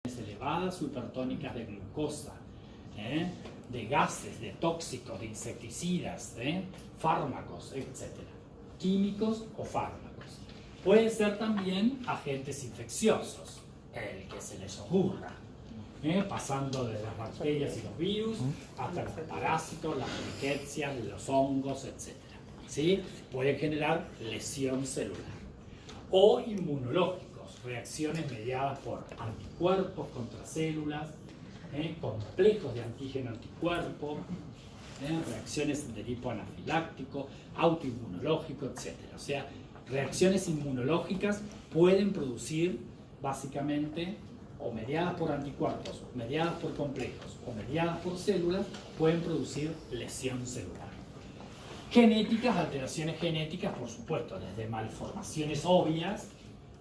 elevadas o hipertónicas de glucosa, de gases, de tóxicos, de insecticidas, fármacos, etc. Químicos o fármacos. Pueden ser también agentes infecciosos, el que se les ocurra, pasando de las bacterias y los virus hasta los parásitos, las riquecias, los hongos, etc. ¿Sí? Pueden generar lesión celular. O inmunológicos, reacciones mediadas por anticuerpos contra células, complejos de antígeno-anticuerpo, reacciones de tipo anafiláctico, autoinmunológico, etc. O sea, reacciones inmunológicas pueden producir básicamente, o mediadas por anticuerpos, mediadas por complejos, o mediadas por células, pueden producir lesión celular. Genéticas, alteraciones genéticas, por supuesto, desde malformaciones obvias,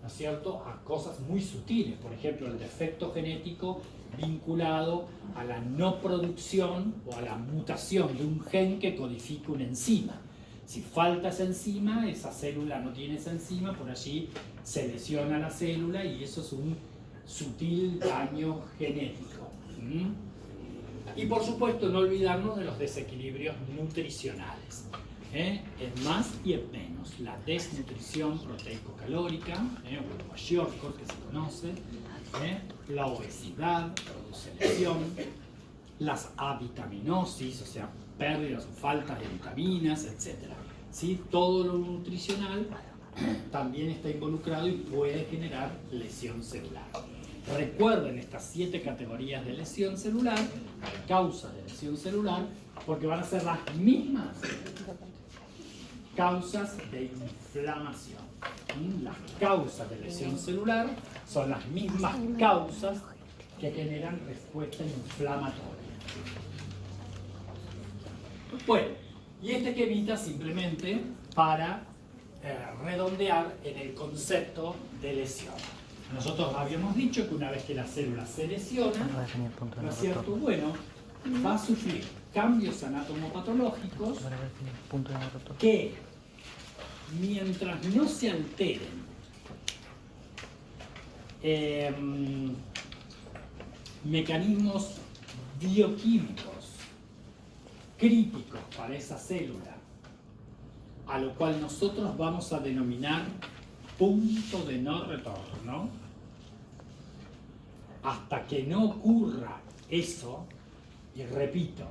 ¿no es cierto?, a cosas muy sutiles. Por ejemplo, el defecto genético vinculado a la no producción o a la mutación de un gen que codifica una enzima. Si falta esa enzima, esa célula no tiene esa enzima, por allí se lesiona la célula y eso es un sutil daño genético. Y por supuesto no olvidarnos de los desequilibrios nutricionales. En más y en menos. La desnutrición proteico-calórica, o el kwashiorkor que se conoce, la obesidad produce lesión, las avitaminosis, o sea, pérdidas o faltas de vitaminas, etc. ¿Sí? Todo lo nutricional también está involucrado y puede generar lesión celular. Recuerden estas 7 categorías de lesión celular, de causas de lesión celular, porque van a ser las mismas causas de inflamación. Las causas de lesión celular son las mismas causas que generan respuesta inflamatoria. Bueno, y este esquemita simplemente para redondear en el concepto de lesión. Nosotros habíamos dicho que una vez que la célula se lesiona, ¿no es cierto? Bueno, va a sufrir cambios anatomopatológicos que, mientras no se alteren mecanismos bioquímicos críticos para esa célula, a lo cual nosotros vamos a denominar punto de no retorno, hasta que no ocurra eso, y repito,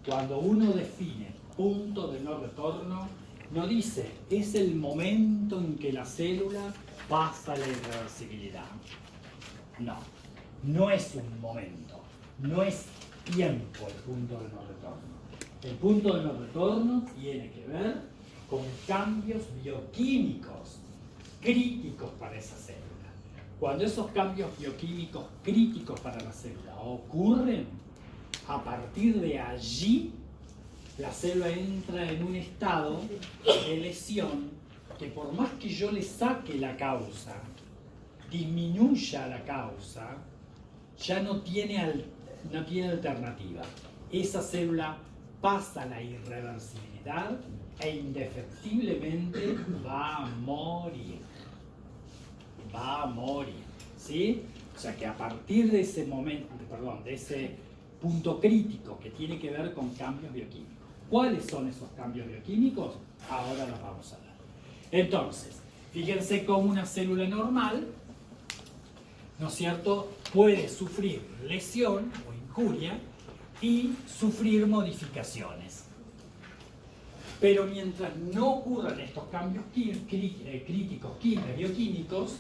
cuando uno define punto de no retorno, no dice es el momento en que la célula pasa a la irreversibilidad. No, no es un momento, no es tiempo el punto de no retorno. El punto de no retorno tiene que ver con cambios bioquímicos críticos para esa célula. Cuando esos cambios bioquímicos críticos para la célula ocurren, a partir de allí la célula entra en un estado de lesión que, por más que yo le saque la causa, disminuya la causa, ya no tiene alternativa. Esa célula pasa a la irreversibilidad e indefectiblemente va a morir. Va a morir, ¿sí? O sea que a partir de ese momento, de ese punto crítico que tiene que ver con cambios bioquímicos. ¿Cuáles son esos cambios bioquímicos? Ahora los vamos a ver. Entonces, fíjense cómo una célula normal, ¿no es cierto?, puede sufrir lesión o injuria y sufrir modificaciones. Pero mientras no ocurran estos cambios críticos bioquímicos,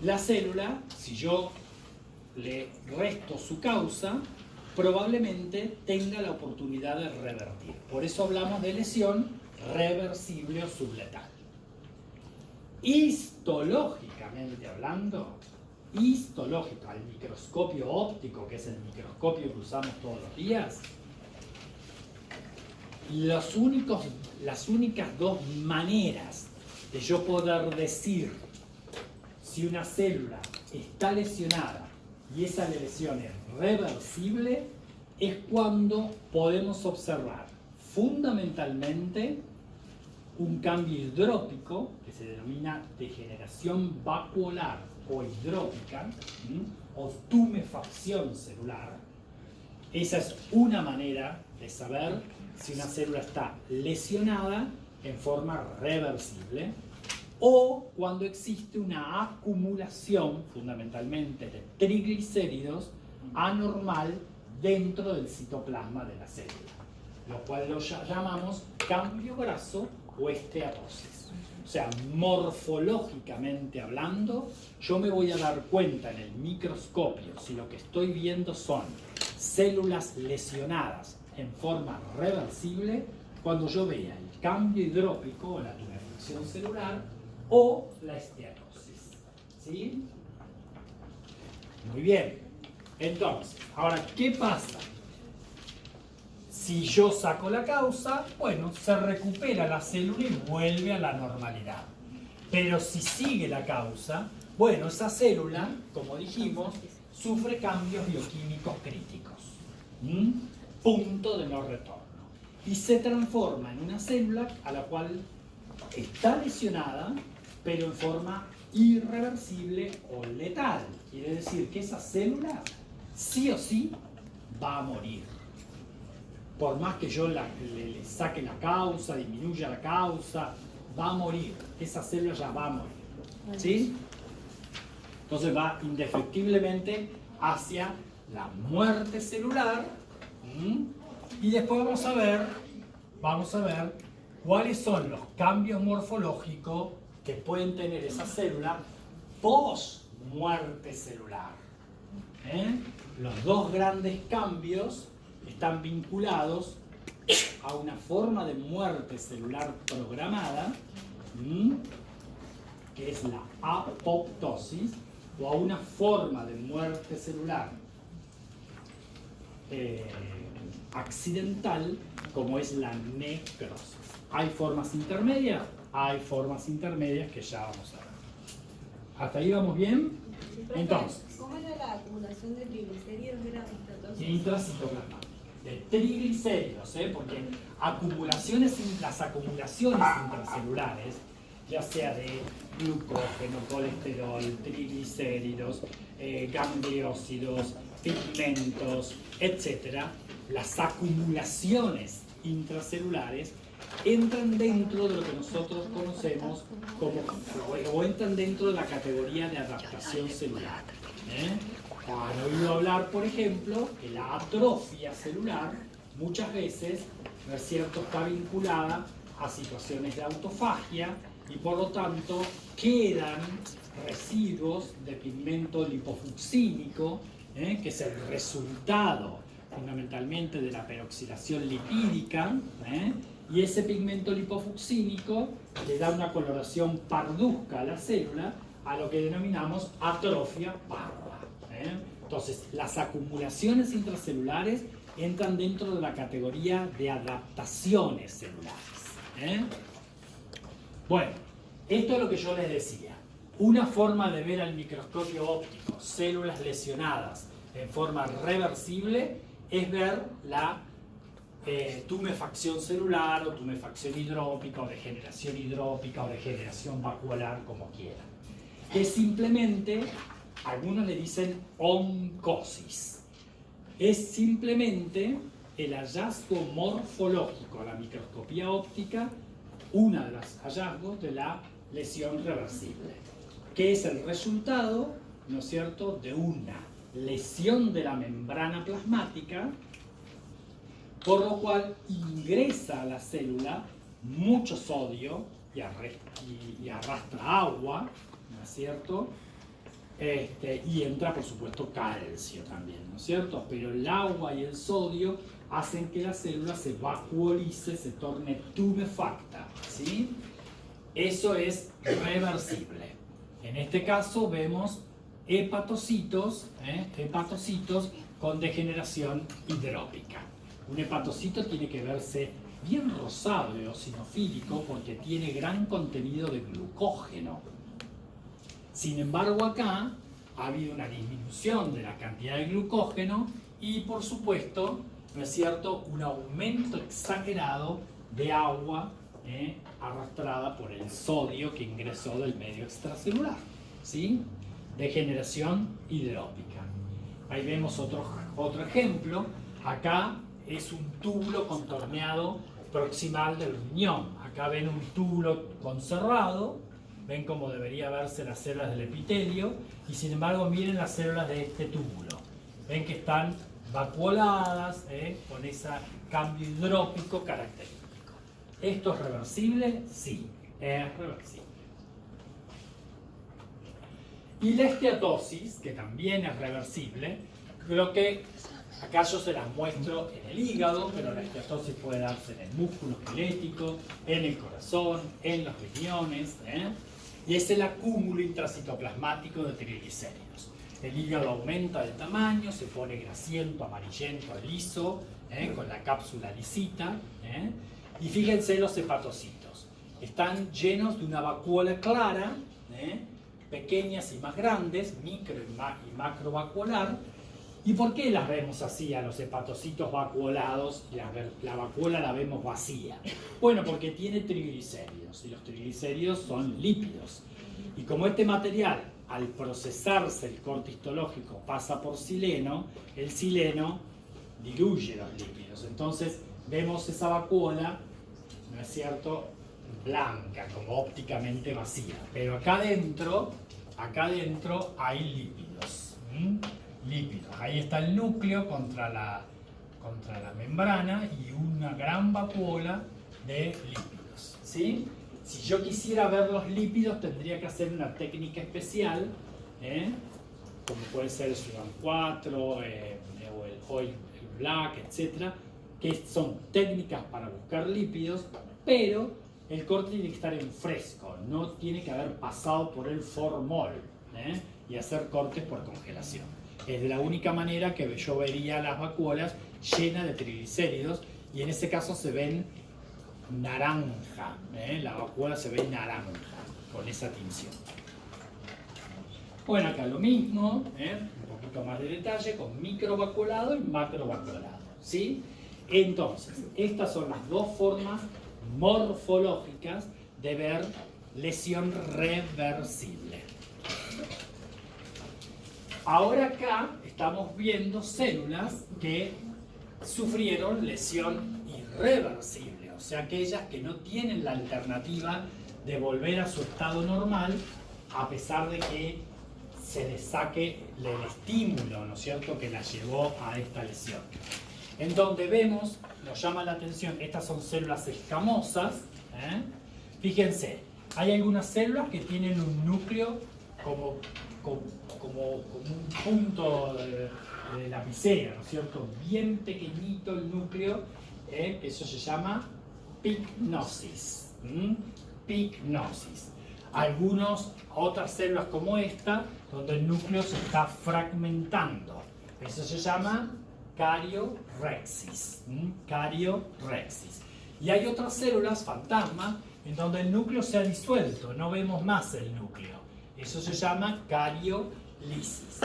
la célula, si yo le resto su causa, probablemente tenga la oportunidad de revertir. Por eso hablamos de lesión reversible o subletal. Histológicamente hablando, al microscopio óptico, que es el microscopio que usamos todos los días, las únicas dos maneras de yo poder decir si una célula está lesionada y esa lesión es reversible es cuando podemos observar fundamentalmente un cambio hidrópico que se denomina degeneración vacuolar o hidrópica, o tumefacción celular. Esa es una manera de saber si una célula está lesionada en forma reversible o cuando existe una acumulación fundamentalmente de triglicéridos anormal dentro del citoplasma de la célula, lo cual lo llamamos cambio graso o esteatosis. O sea, morfológicamente hablando, yo me voy a dar cuenta en el microscopio si lo que estoy viendo son células lesionadas en forma reversible cuando yo vea el cambio hidrópico o la tumefacción celular o la esteatosis. ¿Sí? Muy bien. Entonces, ahora, ¿qué pasa? Si yo saco la causa, bueno, se recupera la célula y vuelve a la normalidad. Pero si sigue la causa, bueno, esa célula, como dijimos, sufre cambios bioquímicos críticos. Punto de no retorno. Y se transforma en una célula a la cual está lesionada, pero en forma irreversible o letal. Quiere decir que esa célula, sí o sí, va a morir. Por más que yo le saque la causa, disminuya la causa, va a morir. Esa célula ya va a morir. ¿Sí? Entonces va indefectiblemente hacia la muerte celular. Y después vamos a ver cuáles son los cambios morfológicos que pueden tener esa célula post muerte celular. Los dos grandes cambios están vinculados a una forma de muerte celular programada, que es la apoptosis, o a una forma de muerte celular accidental, como es la necrosis. ¿Hay formas intermedias? Hay formas intermedias que ya vamos a ver. ¿Hasta ahí vamos bien? Entonces, ¿cómo era la acumulación de triglicéridos? ¿Era intracitoplasmática. De triglicéridos, porque las acumulaciones intracelulares, ya sea de glucógeno, colesterol, triglicéridos, gangliósidos, pigmentos, etc., las acumulaciones intracelulares entran dentro de lo que nosotros conocemos como, o entran dentro de la categoría de adaptación celular. Han oído hablar, por ejemplo, que la atrofia celular muchas veces, ¿no es cierto?, está vinculada a situaciones de autofagia y por lo tanto quedan residuos de pigmento lipofucsínico, que es el resultado fundamentalmente de la peroxidación lipídica, y ese pigmento lipofucsínico le da una coloración parduzca a la célula, a lo que denominamos atrofia parda. Entonces, las acumulaciones intracelulares entran dentro de la categoría de adaptaciones celulares. Bueno, esto es lo que yo les decía. Una forma de ver al microscopio óptico células lesionadas en forma reversible es ver la tumefacción celular o tumefacción hidrópica o degeneración hidrópica o degeneración vacuolar, como quieran. Que simplemente, algunos le dicen oncosis. Es simplemente el hallazgo morfológico a la microscopía óptica, uno de los hallazgos de la lesión reversible, que es el resultado, ¿no es cierto?, de una lesión de la membrana plasmática, por lo cual ingresa a la célula mucho sodio y arrastra agua, ¿no es cierto?, y entra, por supuesto, calcio también, ¿no es cierto? Pero el agua y el sodio hacen que la célula se vacuolice, se torne tumefacta, ¿sí? Eso es reversible. En este caso vemos hepatocitos con degeneración hidrópica. Un hepatocito tiene que verse bien rosado, eosinofílico, porque tiene gran contenido de glucógeno. Sin embargo, acá ha habido una disminución de la cantidad de glucógeno y, por supuesto, ¿no es cierto?, un aumento exagerado de agua arrastrada por el sodio que ingresó del medio extracelular, ¿sí? degeneración hidrópica. Ahí vemos otro ejemplo. Acá es un túbulo contorneado proximal del riñón. Acá ven un túbulo conservado, ven cómo debería verse las células del epitelio, y sin embargo miren las células de este túbulo. Ven que están vacuoladas, con ese cambio hidrópico característico. ¿Esto es reversible? Sí, es reversible. Y la esteatosis, que también es reversible, creo que acá yo se las muestro en el hígado, pero la esteatosis puede darse en el músculo esquelético, en el corazón, en los riñones, y es el acúmulo intracitoplasmático de triglicéridos. El hígado aumenta de tamaño, se pone grasiento, amarillento, liso, con la cápsula lisita, y fíjense los hepatocitos. Están llenos de una vacuola clara, pequeñas y más grandes, micro y macrovacuolar. ¿Y por qué las vemos así a los hepatocitos vacuolados y la vacuola la vemos vacía? Bueno, porque tiene triglicéridos, y los triglicéridos son lípidos. Y como este material, al procesarse el corte histológico, pasa por sileno, el sileno diluye los lípidos. Entonces vemos esa vacuola, ¿no es cierto?, blanca, como ópticamente vacía. Pero acá adentro hay lípidos. Lípidos. Ahí está el núcleo contra la membrana y una gran vacuola de lípidos. ¿Sí? Si yo quisiera ver los lípidos, tendría que hacer una técnica especial, como puede ser el Sudan 4 o el Hoy Black, etc., que son técnicas para buscar lípidos, pero el corte tiene que estar en fresco, no tiene que haber pasado por el formol, y hacer cortes por congelación. Es de la única manera que yo vería las vacuolas llenas de triglicéridos, y en ese caso se ven naranja, la vacuola se ve naranja con esa tinción. Bueno, acá lo mismo, un poquito más de detalle, con microvacuolado y macrovacuolado, ¿sí? Entonces, estas son las dos formas morfológicas de ver lesión reversible. Ahora acá estamos viendo células que sufrieron lesión irreversible, o sea, aquellas que no tienen la alternativa de volver a su estado normal a pesar de que se les saque el estímulo, ¿no es cierto?, que la llevó a esta lesión. En donde vemos, nos llama la atención, estas son células escamosas. Fíjense, hay algunas células que tienen un núcleo como un punto de lapicera, ¿no es cierto? Bien pequeñito el núcleo, que eso se llama pyknosis. Pyknosis. Otras células como esta, donde el núcleo se está fragmentando. Eso se llama cariorexis. Cariorexis. Y hay otras células fantasma en donde el núcleo se ha disuelto, no vemos más el núcleo. Eso se llama cariolisis.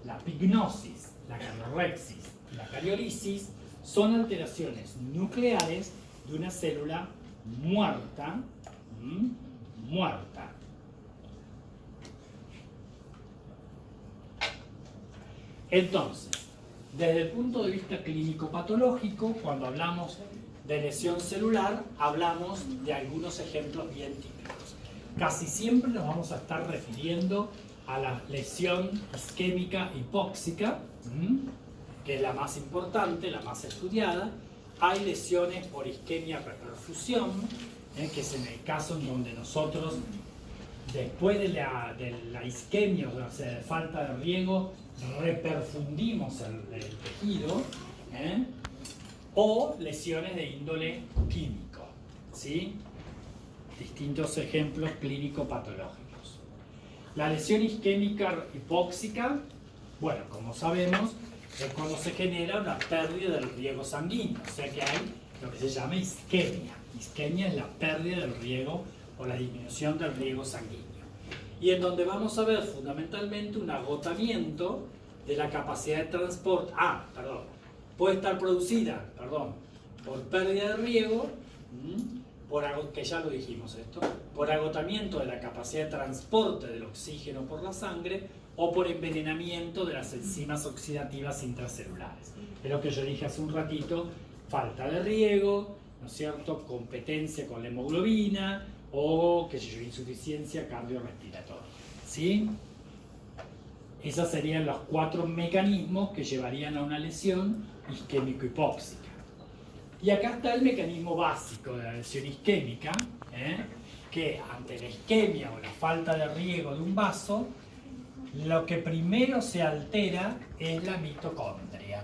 La pyknosis, la cariorexis y la cariolisis son alteraciones nucleares de una célula muerta. Muerta. Entonces, desde el punto de vista clínico-patológico, cuando hablamos de lesión celular, hablamos de algunos ejemplos bien típicos. Casi siempre nos vamos a estar refiriendo a la lesión isquémica hipóxica, que es la más importante, la más estudiada. Hay lesiones por isquemia-reperfusión, que es en el caso en donde nosotros, después de la isquemia, o sea, de falta de riego, reperfundimos el tejido, o lesiones de índole químico, ¿sí? Distintos ejemplos clínico-patológicos. La lesión isquémica hipóxica, bueno, como sabemos, es cuando se genera una pérdida del riego sanguíneo, o sea que hay lo que se llama isquemia. Isquemia es la pérdida del riego o la disminución del riego sanguíneo. Y en donde vamos a ver fundamentalmente un agotamiento de la capacidad de transporte. Puede estar producida, por pérdida de riego, que ya lo dijimos esto, por agotamiento de la capacidad de transporte del oxígeno por la sangre, o por envenenamiento de las enzimas oxidativas intracelulares. Es lo que yo dije hace un ratito, falta de riego, ¿no es cierto?, competencia con la hemoglobina o, qué sé yo, insuficiencia cardiorrespiratoria, ¿sí? Esos serían los 4 mecanismos que llevarían a una lesión isquémico-hipóxica. Y acá está el mecanismo básico de la lesión isquémica, que ante la isquemia o la falta de riego de un vaso, lo que primero se altera es la mitocondria.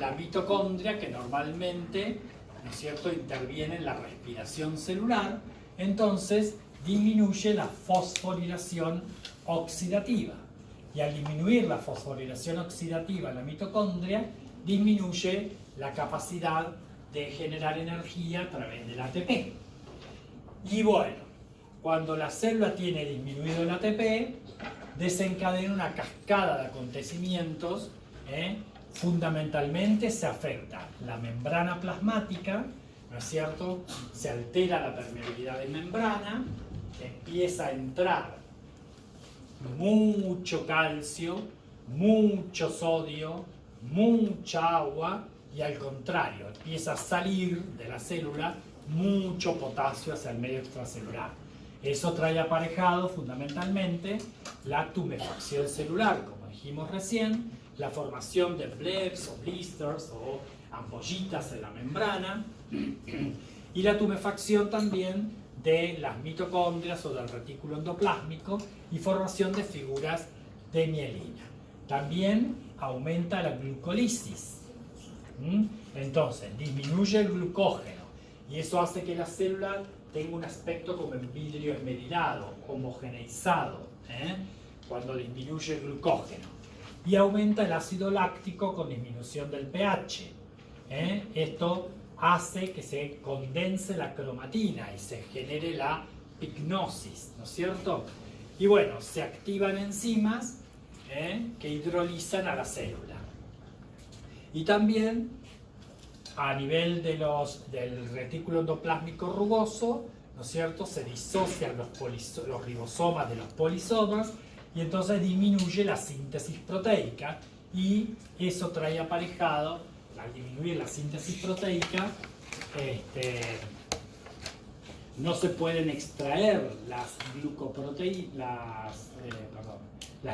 La mitocondria, que normalmente, ¿no es cierto?, interviene en la respiración celular, entonces disminuye la fosforilación oxidativa. Y al disminuir la fosforilación oxidativa en la mitocondria, disminuye la capacidad de generar energía a través del ATP. Y bueno, cuando la célula tiene disminuido el ATP, desencadena una cascada de acontecimientos. Fundamentalmente se afecta la membrana plasmática, ¿no es cierto? Se altera la permeabilidad de membrana, empieza a entrar mucho calcio, mucho sodio, mucha agua, y al contrario, empieza a salir de la célula mucho potasio hacia el medio extracelular. Eso trae aparejado fundamentalmente la tumefacción celular, como dijimos recién, la formación de blebs o blisters o ampollitas en la membrana, y la tumefacción también de las mitocondrias o del retículo endoplásmico y formación de figuras de mielina. También aumenta la glucólisis. Entonces, disminuye el glucógeno y eso hace que la célula tenga un aspecto como en vidrio esmerilado, homogeneizado, cuando disminuye el glucógeno. Y aumenta el ácido láctico con disminución del pH. Esto hace que se condense la cromatina y se genere la pignosis, ¿no es cierto? Y bueno, se activan enzimas que hidrolizan a la célula. Y también a nivel de del retículo endoplásmico rugoso, ¿no es cierto?, se disocian los ribosomas de los polisomas y entonces disminuye la síntesis proteica, y eso trae aparejado, al disminuir la síntesis proteica, no se pueden extraer las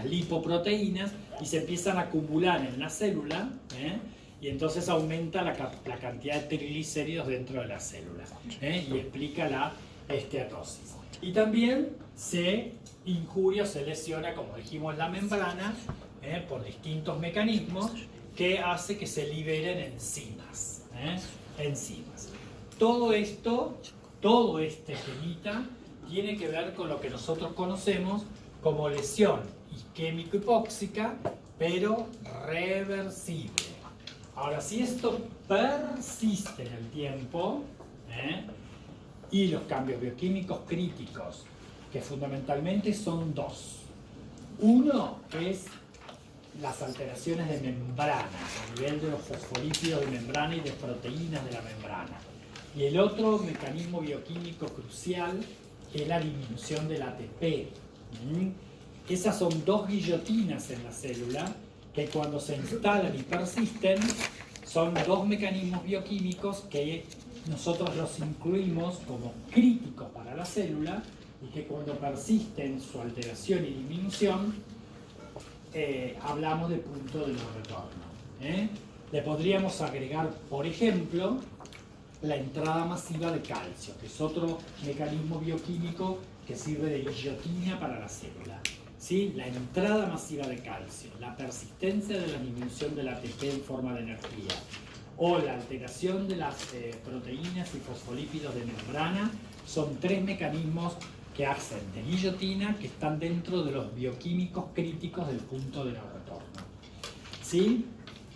lipoproteínas y se empiezan a acumular en la célula, y entonces aumenta la cantidad de triglicéridos dentro de la célula, y explica la esteatosis. Y también se injuria o se lesiona, como dijimos, la membrana por distintos mecanismos que hace que se liberen enzimas. Todo esto, todo este temita, tiene que ver con lo que nosotros conocemos como lesión isquémico-hipóxica, pero reversible. Ahora, si esto persiste en el tiempo, y los cambios bioquímicos críticos, que fundamentalmente son 2. Uno es las alteraciones de membrana, a nivel de los fosfolípidos de membrana y de proteínas de la membrana. Y el otro mecanismo bioquímico crucial es la disminución del ATP. Esas son 2 guillotinas en la célula que cuando se instalan y persisten son 2 mecanismos bioquímicos que nosotros los incluimos como críticos para la célula y que cuando persisten su alteración y disminución hablamos de punto de no retorno. Le podríamos agregar, por ejemplo, la entrada masiva de calcio, que es otro mecanismo bioquímico que sirve de guillotina para la célula. ¿Sí? La entrada masiva de calcio, la persistencia de la disminución del ATP en forma de energía, o la alteración de las proteínas y fosfolípidos de membrana, son 3 mecanismos que hacen de guillotina, que están dentro de los bioquímicos críticos del punto de no retorno. ¿Sí?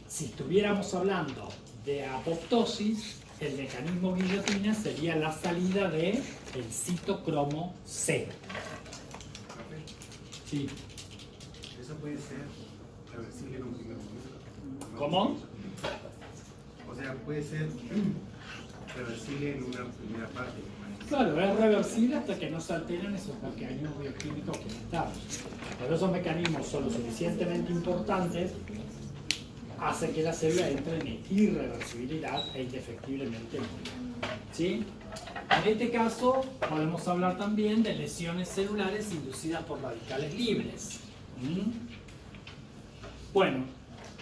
Si estuviéramos hablando de apoptosis, el mecanismo guillotina sería la salida del citocromo C. Sí. Eso puede ser reversible en un primer momento. ¿Cómo? O sea, puede ser reversible en una primera parte, Claro, es reversible hasta que no se alteran esos mecanismos bioquímicos que necesitamos. Pero esos mecanismos son lo suficientemente importantes, hace que la célula entre en irreversibilidad e indefectiblemente muera. ¿Sí? En este caso, podemos hablar también de lesiones celulares inducidas por radicales libres. Bueno,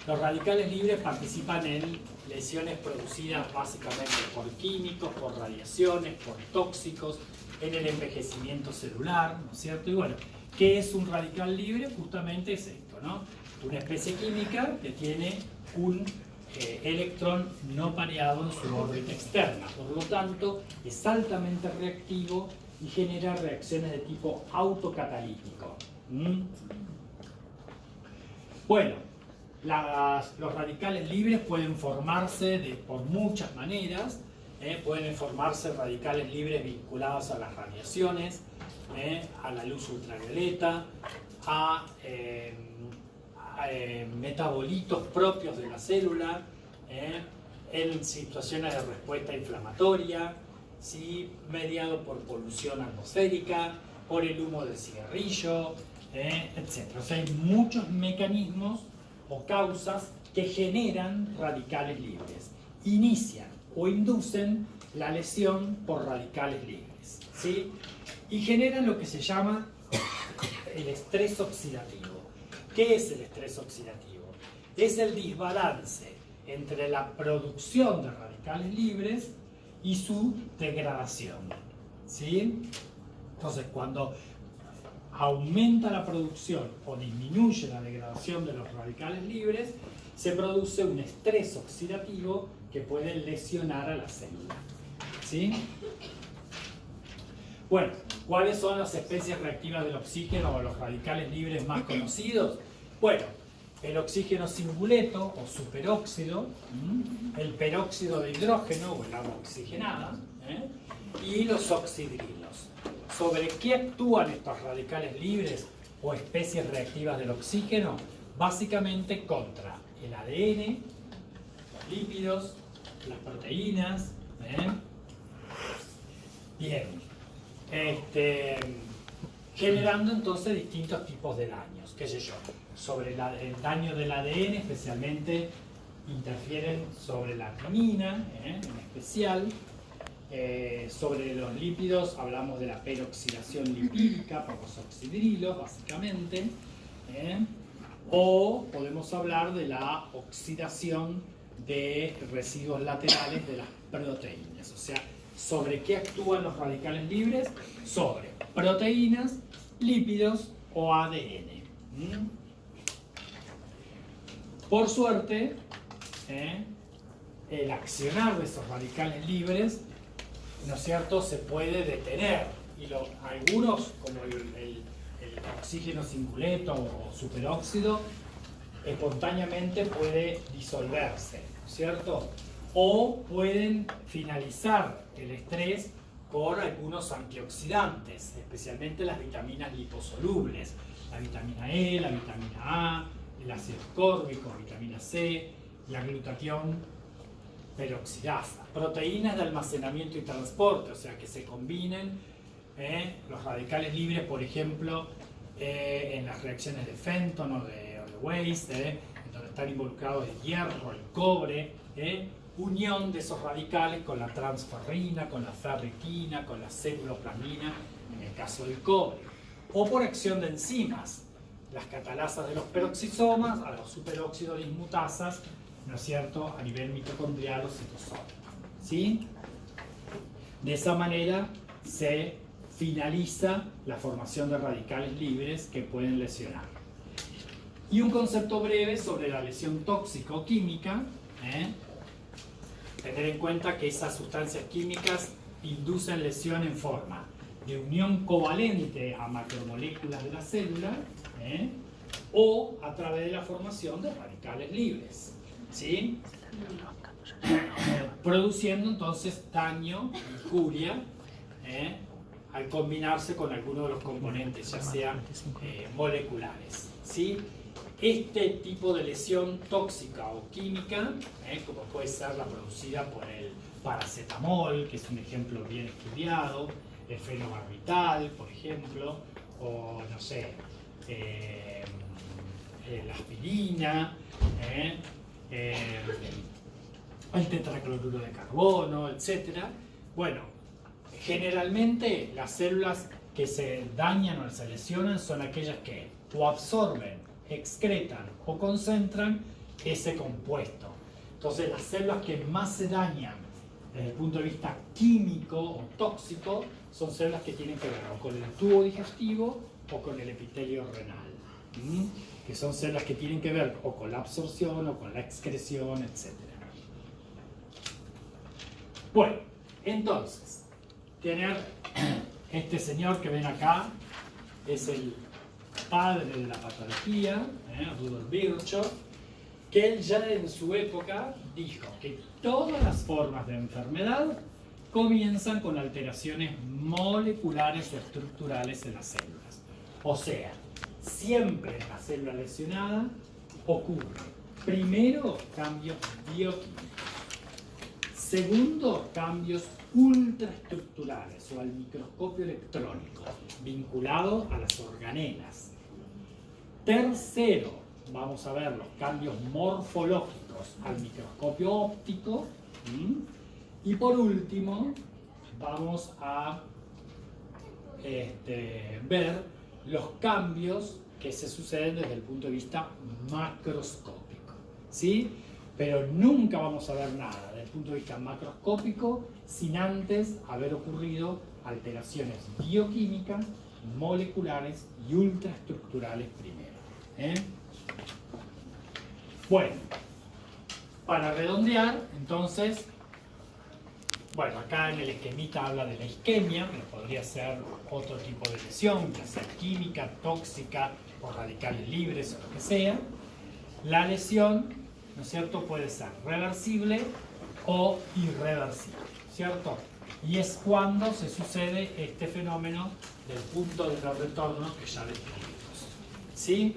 los radicales libres participan en lesiones producidas básicamente por químicos, por radiaciones, por tóxicos, en el envejecimiento celular, ¿no es cierto? Y bueno, ¿qué es un radical libre? Justamente es esto, ¿no? Una especie química que tiene un electrón no pareado en su órbita externa, por lo tanto es altamente reactivo y genera reacciones de tipo autocatalítico. Bueno, los radicales libres pueden formarse por muchas maneras. Pueden formarse radicales libres vinculados a las radiaciones, a la luz ultravioleta, a metabolitos propios de la célula, en situaciones de respuesta inflamatoria, ¿sí? Mediado por polución atmosférica, por el humo del cigarrillo, etc. O sea, hay muchos mecanismos o causas que generan radicales libres, inician o inducen la lesión por radicales libres, ¿sí? Y generan lo que se llama el estrés oxidativo. ¿Qué es el estrés oxidativo? Es el desbalance entre la producción de radicales libres y su degradación, ¿sí? Entonces, cuando aumenta la producción o disminuye la degradación de los radicales libres, se produce un estrés oxidativo que puede lesionar a la célula, ¿sí? Bueno, ¿cuáles son las especies reactivas del oxígeno o los radicales libres más conocidos? Bueno, el oxígeno singuleto o superóxido, el peróxido de hidrógeno o el agua oxigenada, y los oxidrilos. ¿Sobre qué actúan estos radicales libres o especies reactivas del oxígeno? Básicamente contra el ADN, los lípidos, las proteínas. Bien. Generando entonces distintos tipos de daños. ¿Qué sé yo? Sobre el daño del ADN, especialmente interfieren sobre la arginina, en especial. Sobre los lípidos hablamos de la peroxidación lipídica por los oxidrilos, básicamente. O podemos hablar de la oxidación de residuos laterales de las proteínas. O sea, ¿sobre qué actúan los radicales libres? Sobre proteínas, lípidos o ADN. Por suerte, el accionar de esos radicales libres, ¿no es cierto?, se puede detener. Y algunos, como el oxígeno singuleto o superóxido, espontáneamente puede disolverse, ¿no es cierto? O pueden finalizar el estrés por algunos antioxidantes, especialmente las vitaminas liposolubles, la vitamina E, la vitamina A, el ácido ascórbico, vitamina C, la glutatión peroxidasa, proteínas de almacenamiento y transporte, o sea que se combinen los radicales libres, por ejemplo, en las reacciones de Fenton o de Weiss, donde están involucrados el hierro, el cobre, unión de esos radicales con la transferrina, con la ferritina, con la cetulopramina, en el caso del cobre, o por acción de enzimas, las catalasas de los peroxisomas a los superóxido dismutasas, ¿no es cierto?, a nivel mitocondrial o citosólico, ¿sí? De esa manera se finaliza la formación de radicales libres que pueden lesionar. Y un concepto breve sobre la lesión tóxico-química. Tener en cuenta que esas sustancias químicas inducen lesión en forma de unión covalente a macromoléculas de la célula, o a través de la formación de radicales libres, ¿sí? Produciendo entonces daño, injuria, al combinarse con alguno de los componentes, ya sean moleculares, ¿sí? este tipo de lesión tóxica o química, como puede ser la producida por el paracetamol, que es un ejemplo bien estudiado, el fenobarbital, por ejemplo, o no sé, la aspirina, el tetracloruro de carbono, etc. Bueno, generalmente las células que se dañan o se lesionan son aquellas que o absorben, excretan o concentran ese compuesto. Entonces las células que más se dañan desde el punto de vista químico o tóxico son células que tienen que ver o con el tubo digestivo o con el epitelio renal, que son células que tienen que ver o con la absorción o con la excreción, etc. Bueno, entonces, tener este señor que ven acá es el padre de la patología, Rudolf Virchow, que él ya en su época dijo que todas las formas de enfermedad comienzan con alteraciones moleculares o estructurales en las células. O sea, siempre en la célula lesionada ocurre, primero, cambios bioquímicos. Segundo, cambios ultraestructurales o al microscopio electrónico, vinculados a las organelas. Tercero, vamos a ver los cambios morfológicos al microscopio óptico. Y por último, vamos a ver los cambios que se suceden desde el punto de vista macroscópico, ¿sí? Pero nunca vamos a ver nada desde el punto de vista macroscópico sin antes haber ocurrido alteraciones bioquímicas, moleculares y ultraestructurales primero. Bueno, para redondear, entonces, bueno, acá en el esquemita habla de la isquemia, pero podría ser otro tipo de lesión, ya sea química, tóxica o radicales libres o lo que sea. La lesión, ¿no es cierto?, puede ser reversible o irreversible, ¿cierto? Y es cuando se sucede este fenómeno del punto de no retorno que ya describimos, ¿sí?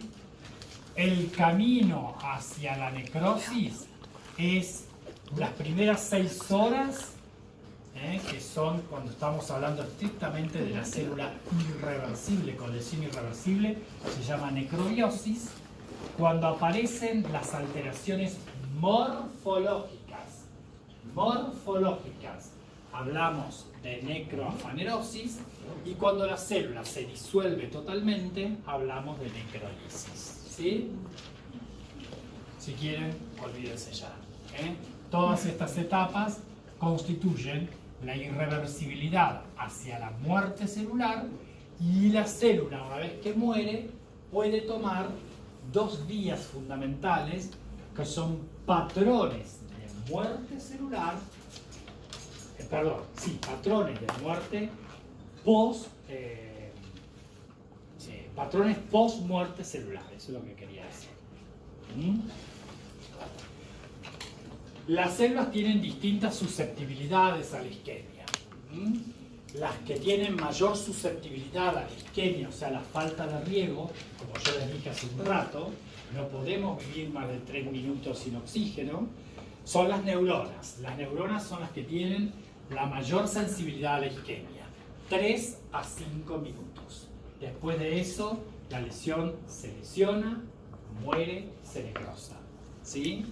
El camino hacia la necrosis es las primeras 6 horas, que son cuando estamos hablando estrictamente de la célula irreversible, con lesión irreversible, se llama necrobiosis, cuando aparecen las alteraciones morfológicas. Hablamos de necroafanerosis, y cuando la célula se disuelve totalmente, hablamos de necrolisis. ¿Sí? Si quieren, olvídense ya. Todas estas etapas constituyen la irreversibilidad hacia la muerte celular, y la célula, una vez que muere, puede tomar 2 vías fundamentales que son patrones de muerte celular, patrones de muerte patrones post-muerte celular, eso es lo que quería decir. Las células tienen distintas susceptibilidades a la isquemia. Las que tienen mayor susceptibilidad a la isquemia, o sea, la falta de riego, como yo les dije hace un rato, no podemos vivir más de 3 minutos sin oxígeno, son las neuronas. Las neuronas son las que tienen la mayor sensibilidad a la isquemia, 3 a 5 minutos. Después de eso, la lesión se lesiona, muere, se necrosa. ¿Sí?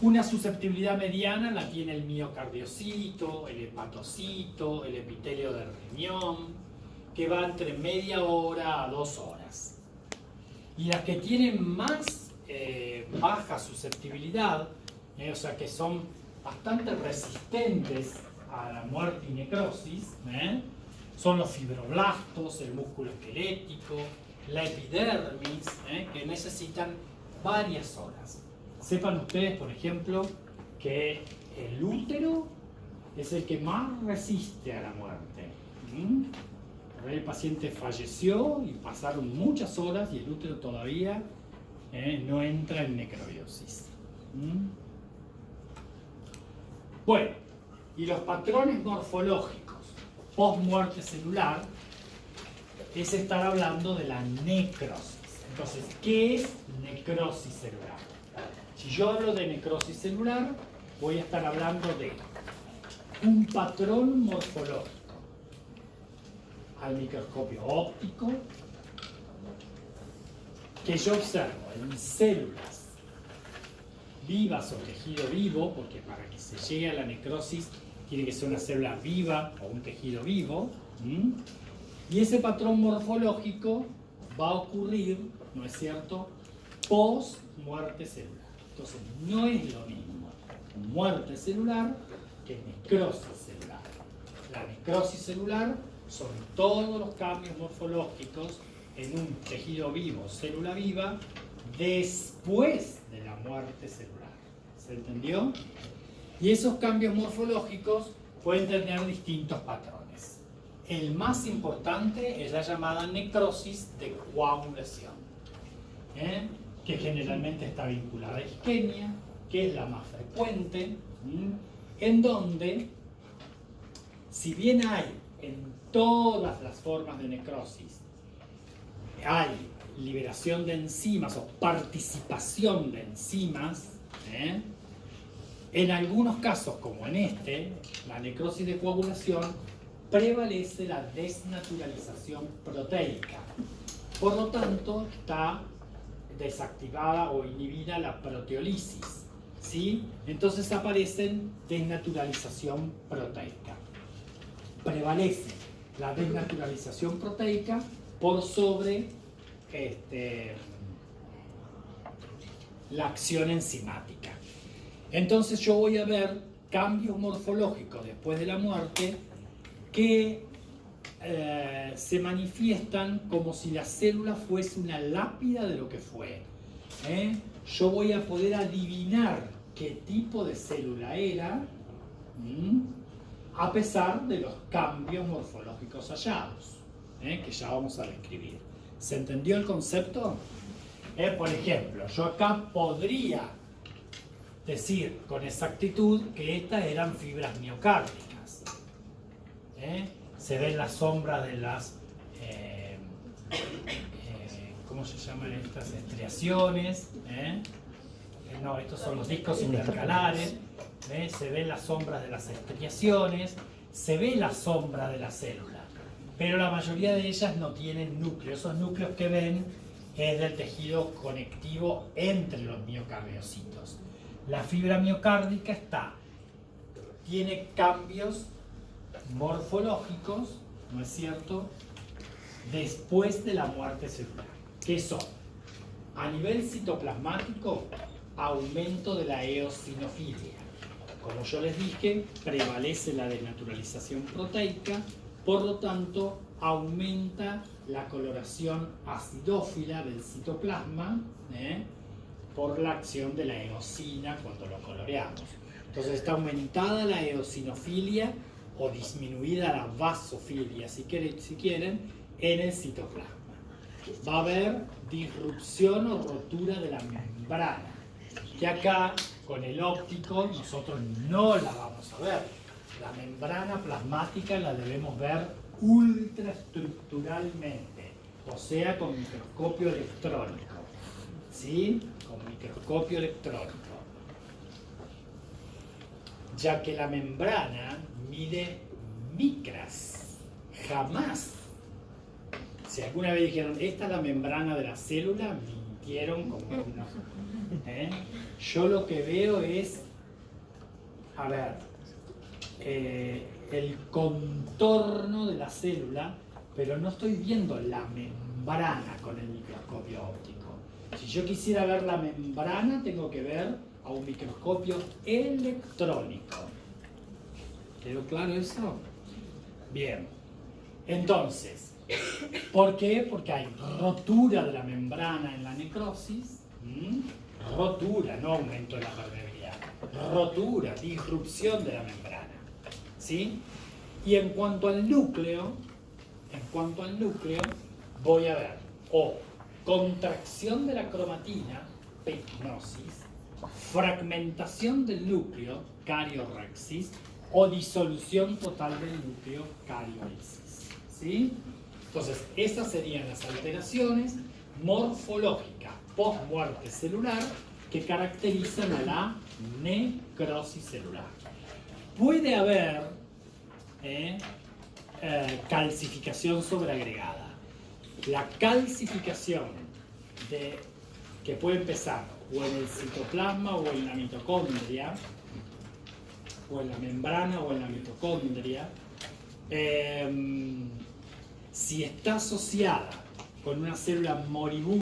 Una susceptibilidad mediana la tiene el miocardiocito, el hepatocito, el epitelio del riñón, que va entre media hora a 2 horas. Y las que tienen más baja susceptibilidad, o sea que son bastante resistentes a la muerte y necrosis, son los fibroblastos, el músculo esquelético, la epidermis, que necesitan varias horas. Sepan ustedes, por ejemplo, que el útero es el que más resiste a la muerte. El paciente falleció y pasaron muchas horas y el útero todavía no entra en necrobiosis. Bueno, y los patrones morfológicos post-muerte celular es estar hablando de la necrosis. Entonces, ¿qué es necrosis celular? Si yo hablo de necrosis celular, voy a estar hablando de un patrón morfológico al microscopio óptico que yo observo en células vivas o tejido vivo, porque para que se llegue a la necrosis tiene que ser una célula viva o un tejido vivo, y ese patrón morfológico va a ocurrir, ¿no es cierto?, post muerte celular. Entonces, no es lo mismo muerte celular que necrosis celular. La necrosis celular son todos los cambios morfológicos en un tejido vivo, célula viva, después de la muerte celular. ¿Se entendió? Y esos cambios morfológicos pueden tener distintos patrones. El más importante es la llamada necrosis de coagulación, que generalmente está vinculada a isquemia, que es la más frecuente, en donde, si bien hay en todas las formas de necrosis, hay liberación de enzimas o participación de enzimas, en algunos casos, como en este, la necrosis de coagulación, prevalece la desnaturalización proteica. Por lo tanto, está desactivada o inhibida la proteólisis, ¿sí? Entonces aparecen desnaturalización proteica. Prevalece la desnaturalización proteica por sobre la acción enzimática. Entonces yo voy a ver cambios morfológicos después de la muerte que se manifiestan como si la célula fuese una lápida de lo que fue. Yo voy a poder adivinar qué tipo de célula era, a pesar de los cambios morfológicos hallados, que ya vamos a describir. ¿Se entendió el concepto? Por ejemplo, yo acá podría decir con exactitud que estas eran fibras miocárdicas. Se ven las sombras de las, ¿cómo se llaman estas? Estriaciones. No, estos son los discos intercalares. Se ven las sombras de las estriaciones, se ve la sombra de la célula, pero la mayoría de ellas no tienen núcleo. Esos núcleos que ven es del tejido conectivo entre los miocardiocitos. La fibra miocárdica tiene cambios morfológicos, ¿no es cierto?, después de la muerte celular. ¿Qué son? A nivel citoplasmático, aumento de la eosinofilia. Como yo les dije, prevalece la desnaturalización proteica, por lo tanto, aumenta la coloración acidófila del citoplasma por la acción de la eosina cuando lo coloreamos. Entonces está aumentada la eosinofilia o disminuida la vasofilia, si quieren, en el citoplasma. Va a haber disrupción o rotura de la membrana, que acá con el óptico nosotros no la vamos a ver. La membrana plasmática la debemos ver ultraestructuralmente, o sea, con microscopio electrónico. ¿Sí? Con microscopio electrónico. Ya que la membrana mide micras, jamás. Si alguna vez dijeron, esta es la membrana de la célula, mintieron como unos. Yo lo que veo es, a ver, el contorno de la célula, pero no estoy viendo la membrana con el microscopio óptico. Si yo quisiera ver la membrana, tengo que ver a un microscopio electrónico. ¿Quedó claro eso? Bien. Entonces, ¿por qué? Porque hay rotura de la membrana en la necrosis. Rotura, no aumento de la permeabilidad. Rotura, disrupción de la membrana. ¿Sí? Y en cuanto al núcleo, voy a ver o contracción de la cromatina, pegnosis, fragmentación del núcleo, cariorrexis, o disolución total del núcleo, cariolisis. ¿Sí? Entonces, esas serían las alteraciones morfológica post-muerte celular que caracterizan a la necrosis celular. Puede haber calcificación sobreagregada. La calcificación que puede empezar o en el citoplasma o en la mitocondria, o en la membrana o en la mitocondria, si está asociada con una célula moribunda,